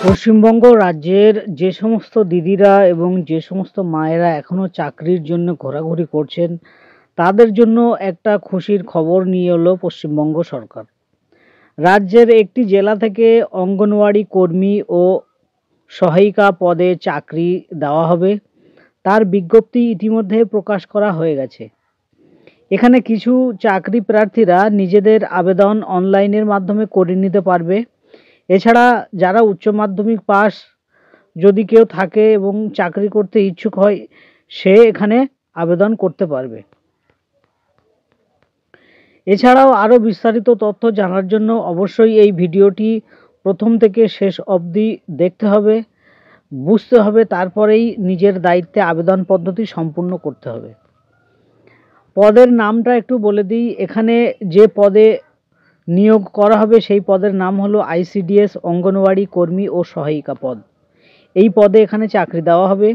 পশ্চিমবঙ্গ রাজ্যের যে সমস্ত দিদিরা এবং যে সমস্ত মায়েরা এখনো চাকরির জন্য ঘোরাঘুরি করছেন, তাদের জন্য একটা খুশির খবর নিয়ে এলো পশ্চিমবঙ্গ সরকার। রাজ্যের একটি জেলা থেকে অঙ্গনওয়াড়ি কর্মী ও সহায়িকা পদে চাকরি দেওয়া হবে। তার বিজ্ঞপ্তি ইতিমধ্যে প্রকাশ করা হয়ে গেছে। এখানে কিছু চাকরি প্রার্থীরা নিজেদের আবেদন অনলাইনের মাধ্যমে করে নিতে পারবে। এছাড়া যারা উচ্চ মাধ্যমিক পাস যদি কেউ থাকে এবং চাকরি করতে ইচ্ছুক হয়, সে এখানে আবেদন করতে পারবে। এছাড়াও আরও বিস্তারিত তথ্য জানার জন্য অবশ্যই এই ভিডিওটি প্রথম থেকে শেষ অবধি দেখতে হবে, বুঝতে হবে, তারপরেই নিজের দায়িত্বে আবেদন পদ্ধতি সম্পূর্ণ করতে হবে। পদের নামটা একটু বলে দিই। এখানে যে পদে নিয়োগ করা হবে সেই পদের নাম হলো আইসিডিএস অঙ্গনওয়াড়ি কর্মী ও সহায়িকা পদ। এই পদে এখানে চাকরি দেওয়া হবে।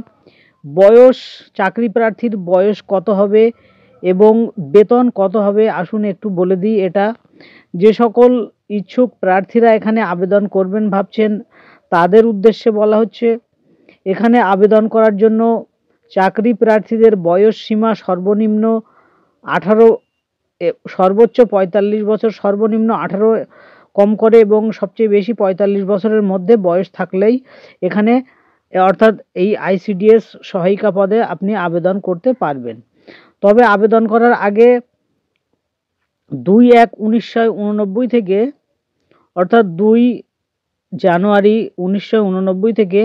বয়স, চাকরি প্রার্থীর বয়স কত হবে এবং বেতন কত হবে আসুন একটু বলে দিই। এটা যে সকল ইচ্ছুক প্রার্থীরা এখানে আবেদন করবেন ভাবছেন, তাদের উদ্দেশ্যে বলা হচ্ছে, এখানে আবেদন করার জন্য চাকরি প্রার্থীদের বয়স সীমা সর্বনিম্ন 18, সর্বোচ্চ 45 বছর, সর্বনিম্ন 18 কম করে এবং সবচেয়ে বেশি 45 বছরের মধ্যে বয়স থাকলেই এখানে, অর্থাৎ এই আইসিডিএস সহায়িকা পদে আপনি আবেদন করতে পারবেন। তবে আবেদন করার আগে 2/1/1989 থেকে, অর্থাৎ 2 জানুয়ারি 1989 থেকে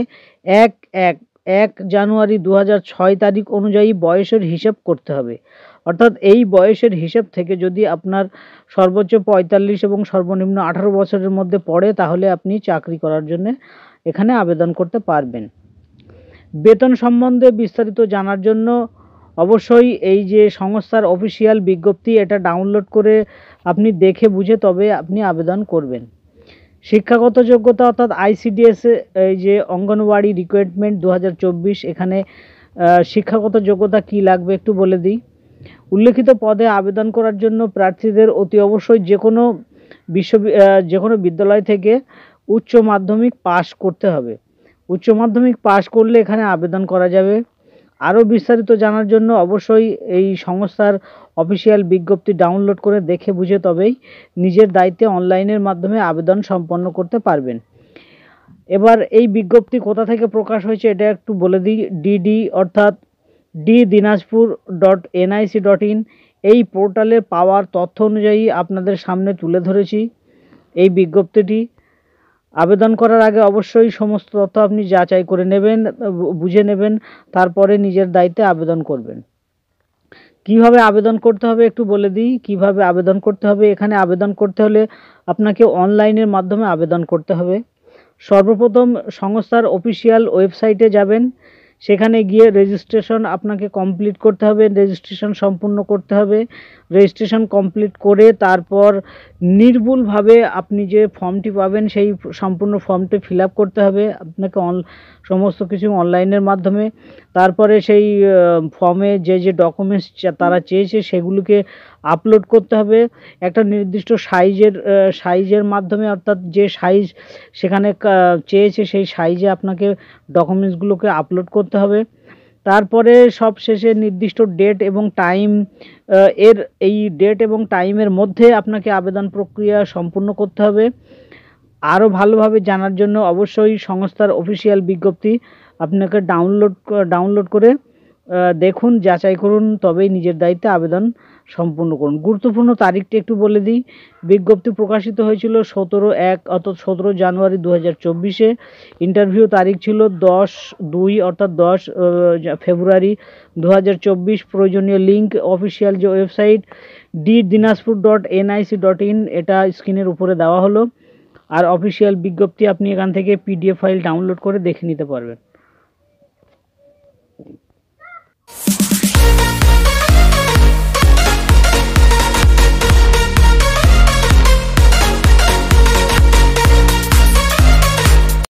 1 জানুয়ারি 2006 তারিখ অনুযায়ী বয়সের হিসেব করতে হবে। অর্থাৎ এই বয়সের হিসেব থেকে যদি আপনার সর্বোচ্চ 45 এবং সর্বনিম্ন 18 বছরের মধ্যে পড়ে, তাহলে আপনি চাকরি করার জন্য এখানে আবেদন করতে পারবেন। বেতন সম্বন্ধে বিস্তারিত জানার জন্য অবশ্যই এই যে সংস্থার অফিসিয়াল বিজ্ঞপ্তি, এটা ডাউনলোড করে আপনি দেখে বুঝে তবে আপনি আবেদন করবেন। শিক্ষাগত যোগ্যতা, অর্থাৎ আইসিডিএস এই যে অঙ্গনওয়াড়ি রিক্রুটমেন্ট 2024, এখানে শিক্ষাগত যোগ্যতা কি লাগবে একটু বলে দিই। উল্লেখিত পদে আবেদন করার জন্য প্রার্থীদের অতি অবশ্যই যে কোনো বিদ্যালয় থেকে উচ্চ মাধ্যমিক পাশ করতে হবে। উচ্চ মাধ্যমিক পাশ করলে এখানে আবেদন করা যাবে। আরও বিস্তারিত জানার জন্য অবশ্যই এই সংস্থার অফিসিয়াল বিজ্ঞপ্তি ডাউনলোড করে দেখে বুঝে তবেই নিজের দায়িত্বে অনলাইনের মাধ্যমে আবেদন সম্পন্ন করতে পারবেন। এবার এই বিজ্ঞপ্তি কোথা থেকে প্রকাশ হয়েছে এটা একটু বলে দিই। ডিডি, অর্থাৎ dinajpur.nic.in, এই পোর্টালে পাওয়ার তথ্য অনুযায়ী আপনাদের সামনে তুলে ধরেছি এই বিজ্ঞপ্তিটি। আবেদন করার আগে অবশ্যই সমস্ত তথ্য আপনি যাচাই করে নেবেন, বুঝে নেবেন, তারপরে নিজের দায়িত্বে আবেদন করবেন। কিভাবে আবেদন করতে হবে একটু বলে দিই। কিভাবে আবেদন করতে হবে, এখানে আবেদন করতে হলে আপনাকে অনলাইনের মাধ্যমে আবেদন করতে হবে। সর্বপ্রথম সংস্থার অফিসিয়াল ওয়েবসাইটে যাবেন, সেখানে গিয়ে রেজিস্ট্রেশন আপনাকে কমপ্লিট করতে হবে, রেজিস্ট্রেশন সম্পূর্ণ করতে হবে। রেজিস্ট্রেশন কমপ্লিট করে তারপর নির্ভুলভাবে আপনি যে ফর্মটি পাবেন সেই সম্পূর্ণ ফর্মটি ফিল আপ করতে হবে আপনাকে সমস্ত কিছু অনলাইনের মাধ্যমে। তারপরে সেই ফর্মে যে ডকুমেন্টস তারা চেয়েছে সেগুলোকে আপলোড করতে হবে একটা নির্দিষ্ট সাইজের মাধ্যমে, অর্থাৎ যে সাইজ সেখানে চেয়েছে সেই সাইজে আপনাকে ডকুমেন্টসগুলোকে আপলোড করতে হবে। তারপরে সব শেষে নির্দিষ্ট ডেট এবং টাইম, এই ডেট এবং টাইমের মধ্যে আপনাকে আবেদন প্রক্রিয়া সম্পূর্ণ করতে হবে। আরও ভালোভাবে জানার জন্য অবশ্যই সংস্থার অফিসিয়াল বিজ্ঞপ্তি আপনাকে ডাউনলোড করে দেখুন, যাচাই করুন, তবেই নিজের দায়িত্বে আবেদন সম্পূর্ণ করুন। গুরুত্বপূর্ণ তারিখটি একটু বলে দিই। বিজ্ঞপ্তি প্রকাশিত হয়েছিল 17/1 অর্থাৎ 17 জানুয়ারি 2024-এ। ইন্টারভিউ তারিখ ছিল 10/2 অর্থাৎ 10 ফেব্রুয়ারি 2024। প্রয়োজনীয় লিঙ্ক অফিসিয়াল যে ওয়েবসাইট dinajpur.nic.in, এটা স্ক্রিনের উপরে দেওয়া হলো। আর অফিসিয়াল বিজ্ঞপ্তি আপনি এখান থেকে PDF ফাইল ডাউনলোড করে দেখে নিতে পারবেন।